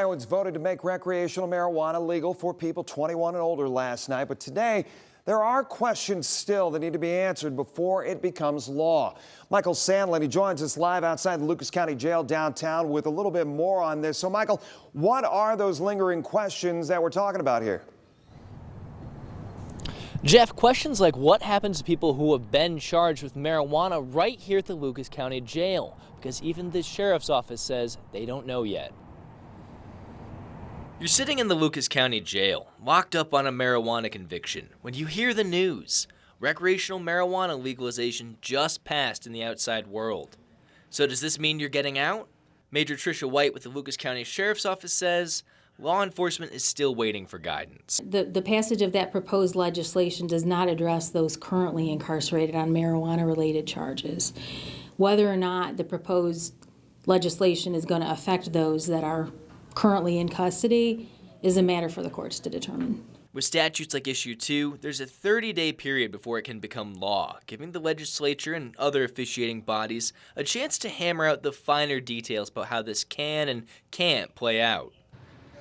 Iowans voted to make recreational marijuana legal for people 21 and older last night, but today there are questions still that need to be answered before it becomes law. Michael Sandlin, he joins us live outside the Lucas County Jail downtown with a little bit more on this. So, Michael, what are those lingering questions that we're talking about here? Jeff, questions like what happens to people who have been charged with marijuana right here at the Lucas County Jail? Because even the sheriff's office says they don't know yet. You're sitting in the Lucas County Jail, locked up on a marijuana conviction, when you hear the news. Recreational marijuana legalization just passed in the outside world. So does this mean you're getting out? Major Tricia White with the Lucas County Sheriff's Office says law enforcement is still waiting for guidance. The passage of that proposed legislation does not address those currently incarcerated on marijuana-related charges. Whether or not the proposed legislation is going to affect those that are currently in custody is a matter for the courts to determine. With statutes like Issue 2, there's a 30-day period before it can become law, giving the legislature and other officiating bodies a chance to hammer out the finer details about how this can and can't play out.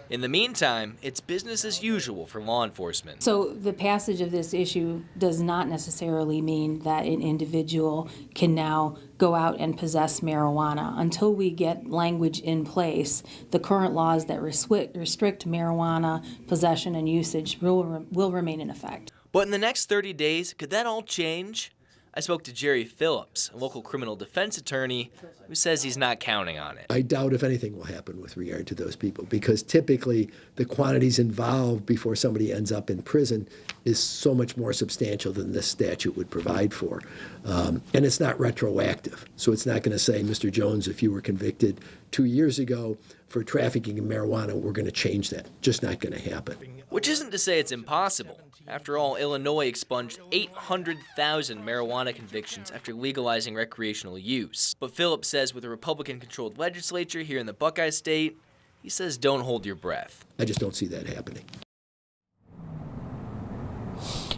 In the meantime, it's business as usual for law enforcement. So the passage of this issue does not necessarily mean that an individual can now go out and possess marijuana. Until we get language in place, the current laws that restrict marijuana possession and usage will remain in effect. But in the next 30 days, could that all change? I spoke to Jerry Phillips, a local criminal defense attorney, who says he's not counting on it. I doubt if anything will happen with regard to those people, because typically the quantities involved before somebody ends up in prison is so much more substantial than this statute would provide for. And it's not retroactive. So it's not going to say, Mr. Jones, if you were convicted 2 years ago for trafficking in marijuana, we're going to change that. Just not going to happen. Which isn't to say it's impossible. After all, Illinois expunged 800,000 marijuana convictions after legalizing recreational use. But Phillips says with a Republican-controlled legislature here in the Buckeye State, he says don't hold your breath. I just don't see that happening.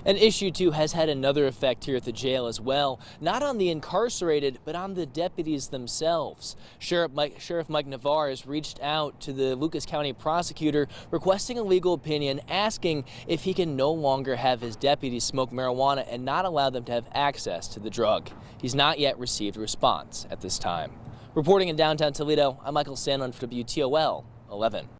And Issue 2 has had another effect here at the jail as well, not on the incarcerated, but on the deputies themselves. Sheriff Mike Navarre has reached out to the Lucas County prosecutor requesting a legal opinion, asking if he can no longer have his deputies smoke marijuana and not allow them to have access to the drug. He's not yet received a response at this time. Reporting in downtown Toledo, I'm Michael Sandlin for WTOL 11.